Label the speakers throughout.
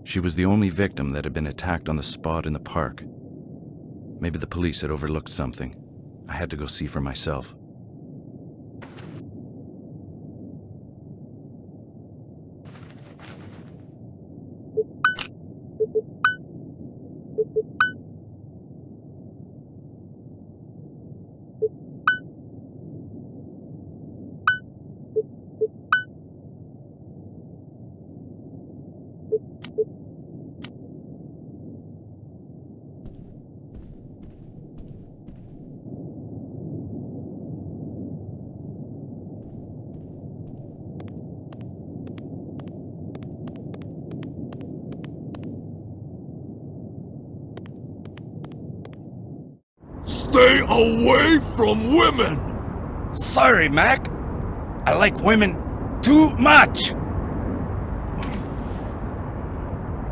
Speaker 1: She was the only victim that had been attacked on the spot in the park. Maybe the police had overlooked something. I had to go see for myself.
Speaker 2: Stay away from women!
Speaker 3: Sorry, Mac. I like women too much.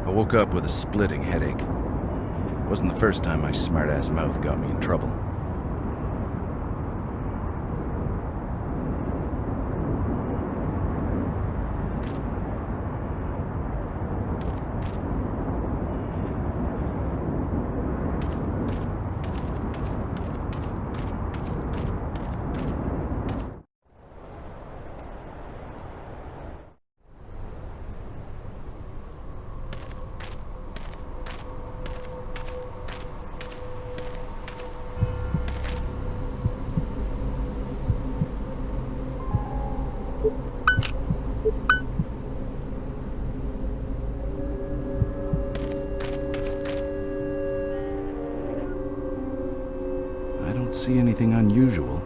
Speaker 1: I woke up with a splitting headache. It wasn't the first time my smart-ass mouth got me in trouble. I don't see anything unusual.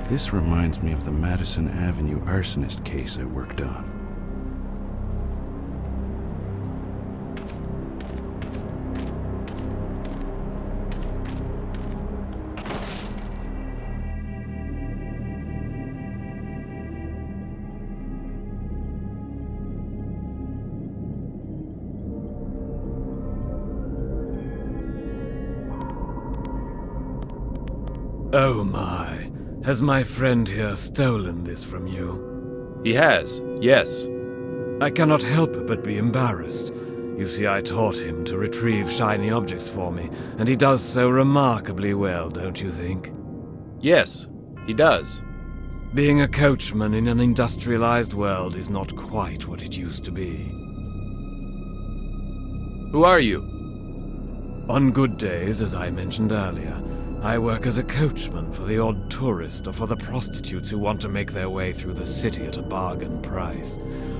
Speaker 1: This reminds me of the Madison Avenue arsonist case I worked on.
Speaker 4: Oh my. Has my friend here stolen this from you?
Speaker 3: He has, yes.
Speaker 4: I cannot help but be embarrassed. You see, I taught him to retrieve shiny objects for me, and he does so remarkably well, don't you think?
Speaker 3: Yes, he does.
Speaker 4: Being a coachman in an industrialized world is not quite what it used to be.
Speaker 1: Who are you?
Speaker 4: On good days, as I mentioned earlier, I work as a coachman for the odd tourist or for the prostitutes who want to make their way through the city at a bargain price.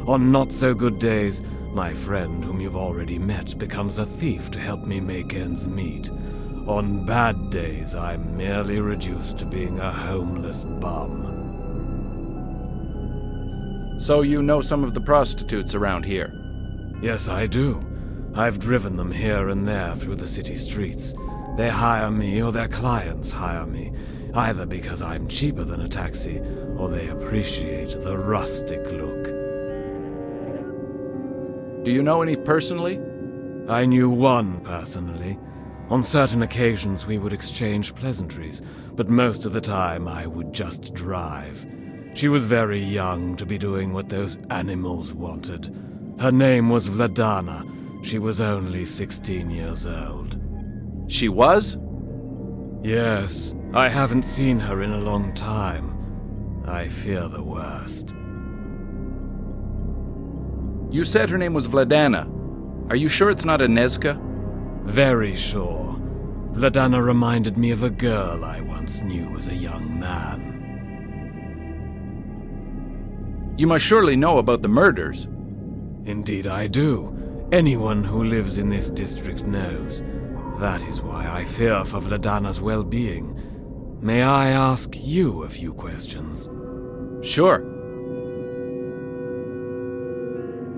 Speaker 4: On not-so-good days, my friend, whom you've already met, becomes a thief to help me make ends meet. On bad days, I'm merely reduced to being a homeless bum.
Speaker 1: So you know some of the prostitutes around here?
Speaker 4: Yes, I do. I've driven them here and there through the city streets. They hire me or their clients hire me, either because I'm cheaper than a taxi or they appreciate the rustic look.
Speaker 1: Do you know any personally?
Speaker 4: I knew one personally. On certain occasions we would exchange pleasantries, but most of the time I would just drive. She was very young to be doing what those animals wanted. Her name was Vladana. She was only 16 years old.
Speaker 1: She was?
Speaker 4: Yes, I haven't seen her in a long time. I fear the worst.
Speaker 1: You said her name was Vladana. Are you sure it's not Inezka?
Speaker 4: Very sure. Vladana reminded me of a girl I once knew as a young man.
Speaker 1: You must surely know about the murders.
Speaker 4: Indeed I do. Anyone who lives in this district knows. That is why I fear for Vladana's well-being. May I ask you a few questions?
Speaker 1: Sure.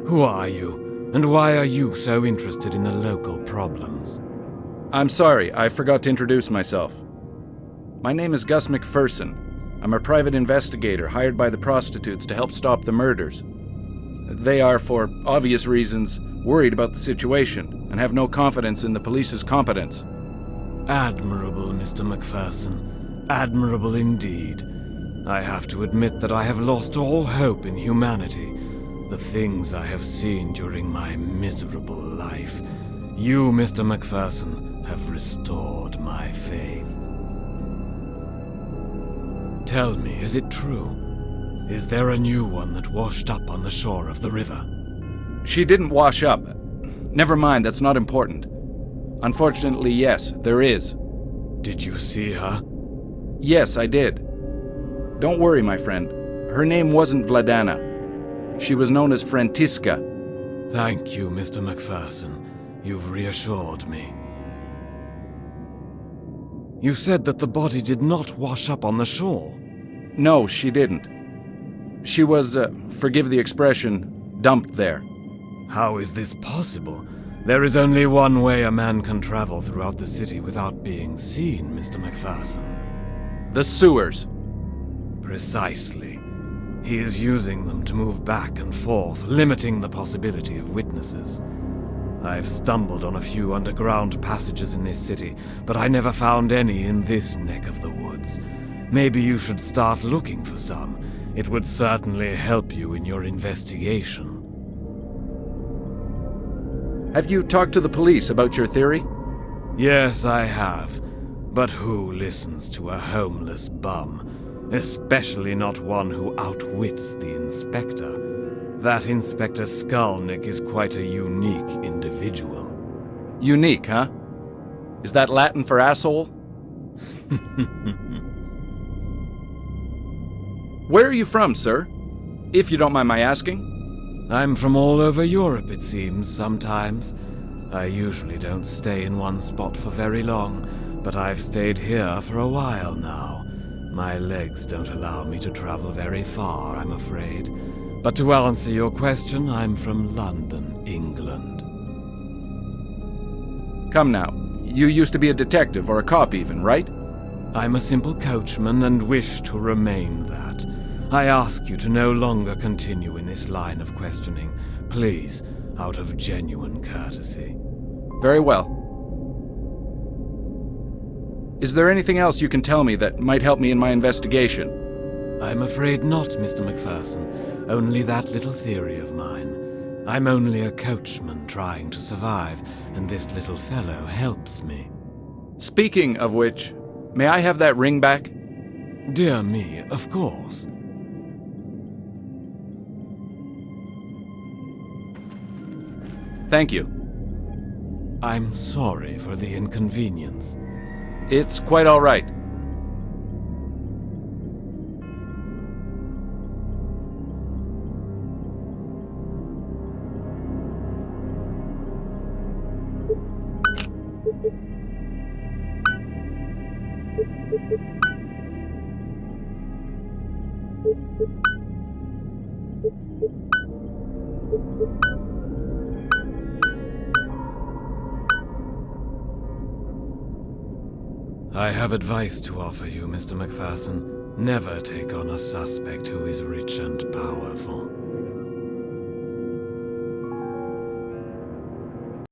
Speaker 4: Who are you, and why are you so interested in the local problems?
Speaker 1: I'm sorry, I forgot to introduce myself. My name is Gus McPherson. I'm a private investigator hired by the prostitutes to help stop the murders. They are, for obvious reasons, worried about the situation and have no confidence in the police's competence.
Speaker 4: Admirable, Mr. McPherson. Admirable indeed. I have to admit that I have lost all hope in humanity. The things I have seen during my miserable life. You, Mr. McPherson, have restored my faith. Tell me, is it true? Is there a new one that washed up on the shore of the river?
Speaker 1: She didn't wash up. Never mind, that's not important. Unfortunately, yes, there is.
Speaker 4: Did you see her?
Speaker 1: Yes, I did. Don't worry, my friend. Her name wasn't Vladana. She was known as Frantiska.
Speaker 4: Thank you, Mr. McPherson. You've reassured me. You said that the body did not wash up on the shore.
Speaker 1: No, she didn't. She was, forgive the expression, dumped there.
Speaker 4: How is this possible? There is only one way a man can travel throughout the city without being seen, Mr. McPherson.
Speaker 1: The sewers.
Speaker 4: Precisely. He is using them to move back and forth, limiting the possibility of witnesses. I've stumbled on a few underground passages in this city, but I never found any in this neck of the woods. Maybe you should start looking for some. It would certainly help you in your investigation.
Speaker 1: Have you talked to the police about your theory?
Speaker 4: Yes, I have. But who listens to a homeless bum? Especially not one who outwits the inspector. That Inspector Skulnick is quite a unique individual.
Speaker 1: Unique, huh? Is that Latin for asshole? Where are you from, sir? If you don't mind my asking.
Speaker 4: I'm from all over Europe, it seems, sometimes. I usually don't stay in one spot for very long, but I've stayed here for a while now. My legs don't allow me to travel very far, I'm afraid. But to answer your question, I'm from London, England.
Speaker 1: Come now, you used to be a detective or a cop even, right?
Speaker 4: I'm a simple coachman and wish to remain that. I ask you to no longer continue in this line of questioning. Please, out of genuine courtesy.
Speaker 1: Very well. Is there anything else you can tell me that might help me in my investigation?
Speaker 4: I'm afraid not, Mr. McPherson. Only that little theory of mine. I'm only a coachman trying to survive, and this little fellow helps me.
Speaker 1: Speaking of which, may I have that ring back?
Speaker 4: Dear me, of course.
Speaker 1: Thank you.
Speaker 4: I'm sorry for the inconvenience.
Speaker 1: It's quite all right.
Speaker 4: I have advice to offer you, Mr. McPherson. Never take on a suspect who is rich and powerful.